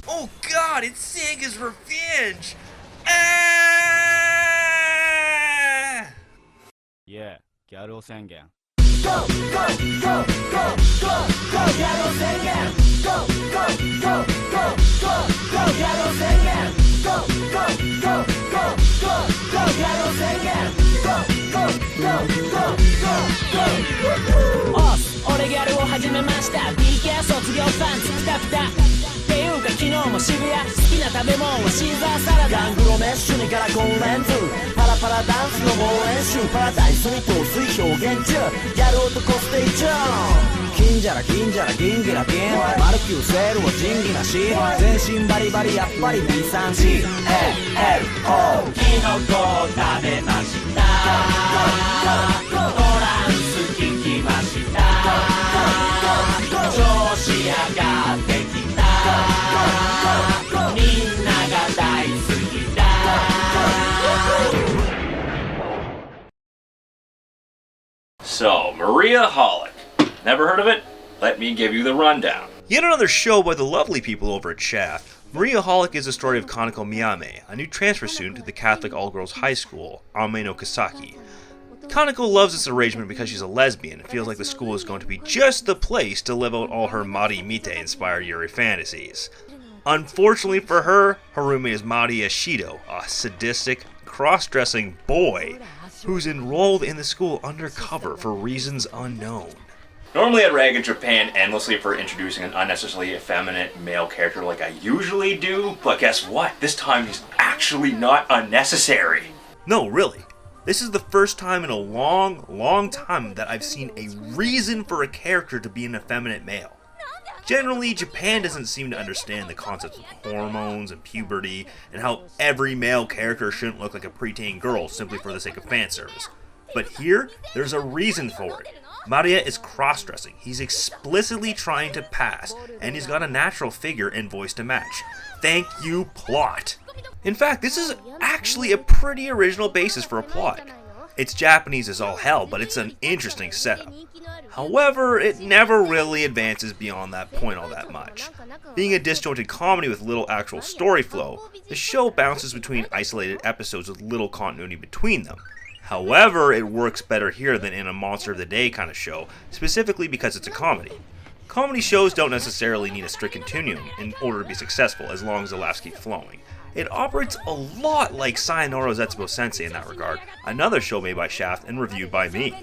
Oh god, it's Sega's revenge! Ah! Yeah, ギャル男宣言 俺ギャルを始めました BK 卒業パンツピタピタっていうか昨日も渋谷好きな食べ物はシーザーサラダガングロメッシュにカラコンレンズパラパラダンスの猛練習パラダイスに陶酔表現中ギャル男ステイチューン金じゃら銀じゃら銀ギラピンマルキューセールは仁義なし全身バリバリやっぱり B3GALO キノコを食べましたトランス聞きました調子上がってきたみんなが大好きだ So, Maria Holic. Never heard of it? Let me give you the rundown. Yet another show by the lovely people over at Shaft. Maria Holic is the story of Kaneko Miyame, a new transfer student to the Catholic all-girls high school, Ame no Kasaki. Kaneko loves this arrangement because she's a lesbian and feels like the school is going to be just the place to live out all her Mari Mite-inspired Yuri fantasies. Unfortunately for her, her roommate is Mari Ashido, a sadistic, cross-dressing boy who's enrolled in the school undercover for reasons unknown. Normally I'd rag at Japan endlessly for introducing an unnecessarily effeminate male character like I usually do, but guess what? This time he's actually not unnecessary. No, really. This is the first time in a long time that I've seen a reason for a character to be an effeminate male. Generally, Japan doesn't seem to understand the concepts of hormones and puberty, and how every male character shouldn't look like a preteen girl simply for the sake of fan service. But here, there's a reason for it. Maria is cross-dressing, he's explicitly trying to pass, and he's got a natural figure and voice to match. Thank you, plot! In fact, this is actually a pretty original basis for a plot. It's Japanese as all hell, but it's an interesting setup. However, it never really advances beyond that point all that much. Being a disjointed comedy with little actual story flow, the show bounces between isolated episodes with little continuity between them. However, it works better here than in a Monster of the Day kind of show, specifically because it's a comedy. Comedy shows don't necessarily need a strict continuum in order to be successful as long as the laughs keep flowing. It operates a lot like Sayonara Zetsubo Sensei in that regard, another show made by Shaft and reviewed by me.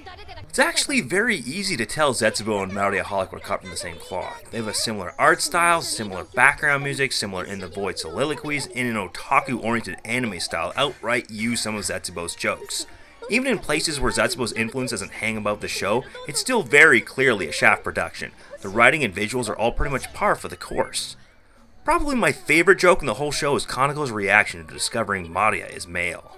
It's actually very easy to tell Zetsubo and Maria Holic were cut from the same cloth. They have a similar art style, similar background music, similar in the void soliloquies, and an otaku-oriented anime style outright use some of Zetsubo's jokes. Even in places where Zetsubo's influence doesn't hang above the show, it's still very clearly a Shaft production. The writing and visuals are all pretty much par for the course. Probably my favorite joke in the whole show is Kaneko's reaction to discovering Maria is male.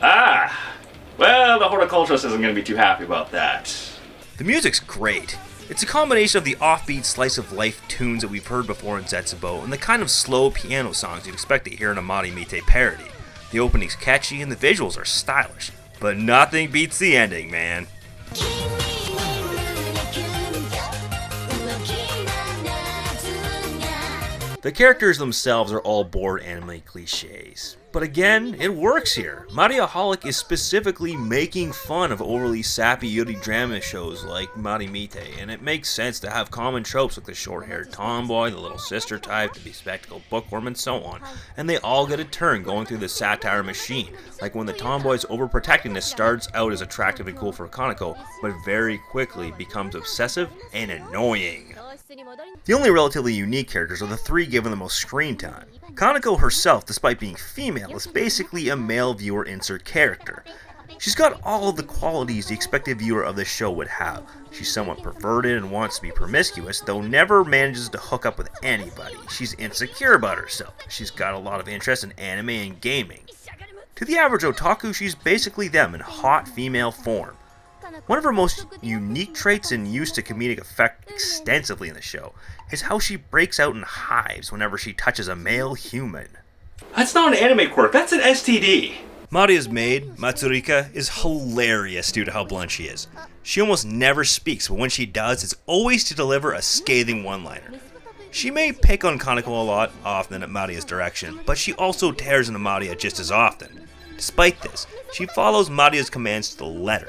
Ah! Well, the horticulturist isn't going to be too happy about that. The music's great. It's a combination of the offbeat slice-of-life tunes that we've heard before in Zetsubo and the kind of slow piano songs you'd expect to hear in a Mari Mite parody. The opening's catchy and the visuals are stylish, but nothing beats the ending, man. The characters themselves are all bored anime cliches. But again, it works here. Maria Holic is specifically making fun of overly sappy yuri drama shows like Mari Mite, and it makes sense to have common tropes like the short-haired tomboy, the little sister type, the bespectacled bookworm, and so on. And they all get a turn going through the satire machine, like when the tomboy's overprotectiveness starts out as attractive and cool for Kaneko, but very quickly becomes obsessive and annoying. The only relatively unique characters are the three given the most screen time. Kaneko herself, despite being female, is basically a male viewer insert character. She's got all of the qualities the expected viewer of this show would have. She's somewhat perverted and wants to be promiscuous, though never manages to hook up with anybody. She's insecure about herself. She's got a lot of interest in anime and gaming. To the average otaku, she's basically them in hot female form. One of her most unique traits and used to comedic effect extensively in the show is how she breaks out in hives whenever she touches a male human. That's not an anime quirk, that's an STD. Maria's maid, Matsurika, is hilarious due to how blunt she is. She almost never speaks, but when she does, it's always to deliver a scathing one-liner. She may pick on Kaneko a lot, often at Maria's direction, but she also tears into Maria just as often. Despite this, she follows Maria's commands to the letter.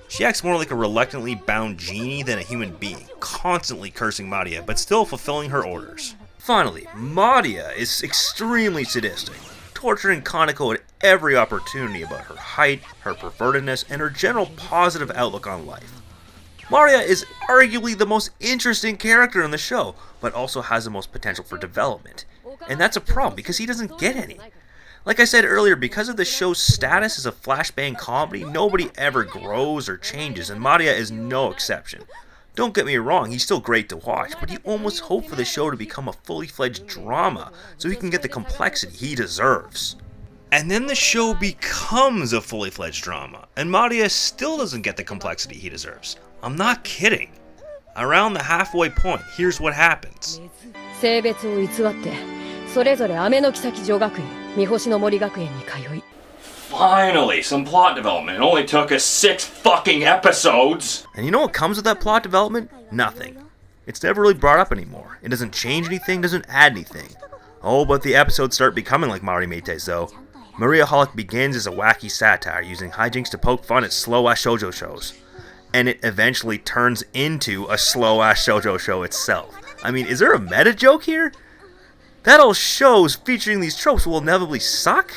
She acts more like a reluctantly bound genie than a human being, constantly cursing Maria, but still fulfilling her orders. Finally, Maria is extremely sadistic, torturing Kaneko at every opportunity about her height, her pervertedness, and her general positive outlook on life. Maria is arguably the most interesting character in the show, but also has the most potential for development. And that's a problem, because he doesn't get any. Like I said earlier, because of the show's status as a flashbang comedy, nobody ever grows or changes, and Maria is no exception. Don't get me wrong, he's still great to watch, but you almost hope for the show to become a fully fledged drama, so he can get the complexity he deserves. And then the show becomes a fully fledged drama, and Maria still doesn't get the complexity he deserves. I'm not kidding. Around the halfway point, here's what happens. 性別を偽ってそれぞれ雨の岬女学院三星の森学園に通い Finally, some plot development. It only took us 6 fucking episodes. And you know what comes with that plot development? Nothing. It's never really brought up anymore. It doesn't change anything, doesn't add anything. Oh, but the episodes start becoming like Marimetes though. Maria Holic begins as a wacky satire using hijinks to poke fun at slow-ass shoujo shows. And it eventually turns into a slow-ass shoujo show itself. I mean, is there a meta joke here? That all shows featuring these tropes will inevitably suck?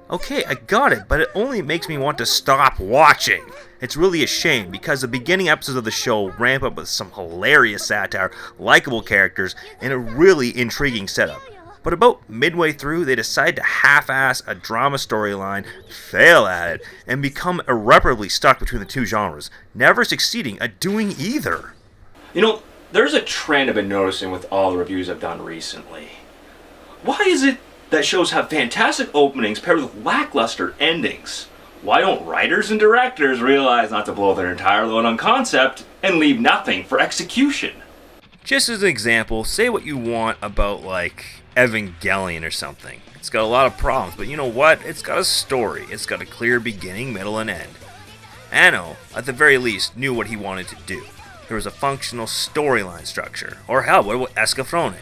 Okay, I got it, but it only makes me want to stop watching. It's really a shame, because the beginning episodes of the show ramp up with some hilarious satire, likable characters, and a really intriguing setup. But about midway through, they decide to half-ass a drama storyline, fail at it, and become irreparably stuck between the two genres, never succeeding at doing either. You know, there's a trend I've been noticing with all the reviews I've done recently. Why is it that shows have fantastic openings paired with lackluster endings? Why don't writers and directors realize not to blow their entire load on concept and leave nothing for execution? Just as an example, say what you want about, like, Evangelion or something. It's got a lot of problems, but you know what? It's got a story. It's got a clear beginning, middle, and end. Anno, at the very least, knew what he wanted to do. There was a functional storyline structure. Or hell, what about Escafrone?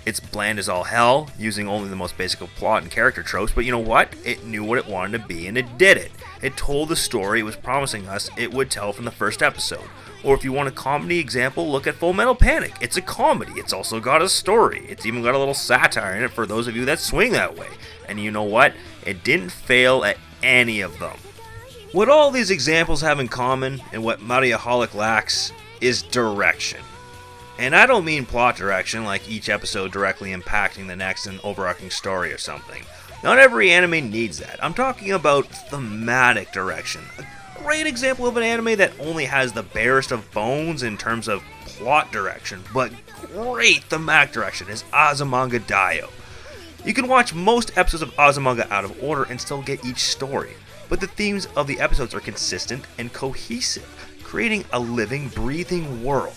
It's bland as all hell, using only the most basic of plot and character tropes, but you know what? It knew what it wanted to be, and it did it. It told the story it was promising us it would tell from the first episode. Or if you want a comedy example, look at Full Metal Panic. It's a comedy. It's also got a story. It's even got a little satire in it for those of you that swing that way. And you know what? It didn't fail at any of them. What all these examples have in common, and what Maria Holic lacks, is direction. And I don't mean plot direction, like each episode directly impacting the next in an overarching story or something. Not every anime needs that. I'm talking about thematic direction. A great example of an anime that only has the barest of bones in terms of plot direction, but great thematic direction, is Azumanga Daioh. You can watch most episodes of Azumanga out of order and still get each story, but the themes of the episodes are consistent and cohesive, creating a living, breathing world.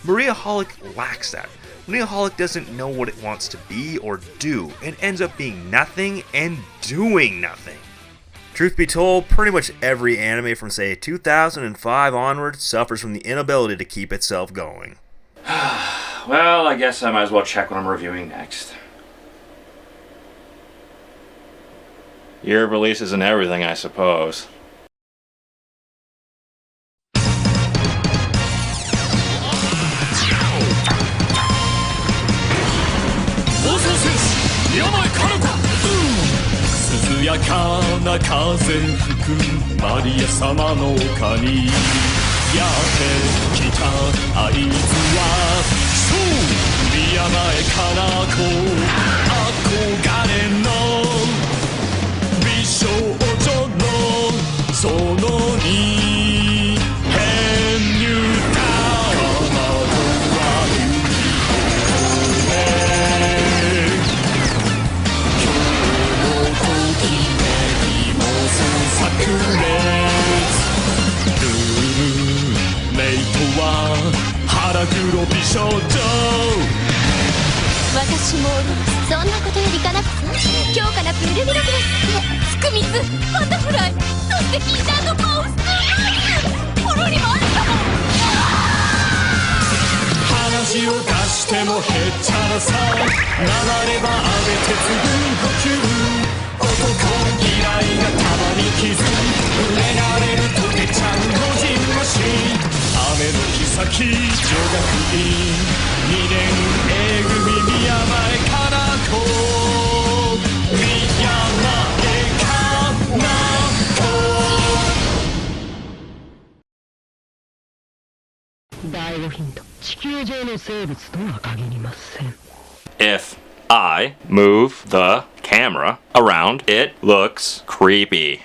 Maria Holic lacks that. Maria Holic doesn't know what it wants to be or do, and ends up being nothing and doing nothing. Truth be told, pretty much every anime from say 2005 onward suffers from the inability to keep itself going. Well, I guess I might as well check what I'm reviewing next. Year of releases and everything, I suppose.やかな風吹くマリア様の丘にやってきたあいつはそう宮前から憧れの美少女のそのに編入だ彼女は夢今日のときめ少女私もおりますそんなことよりかなく強化なプールビラグラスって福水バタフライそして禁断のパウスフォローにもあったもん話を出してもへっちゃらさなられば安倍鉄軍呼吸男嫌いがたまに傷触れられる溶けちゃうのじんまし雨の日先女学院2年 A 組宮前かな子宮前かな子第5ヒント地球上の生物とは限りません If I move the camera around, it looks creepy.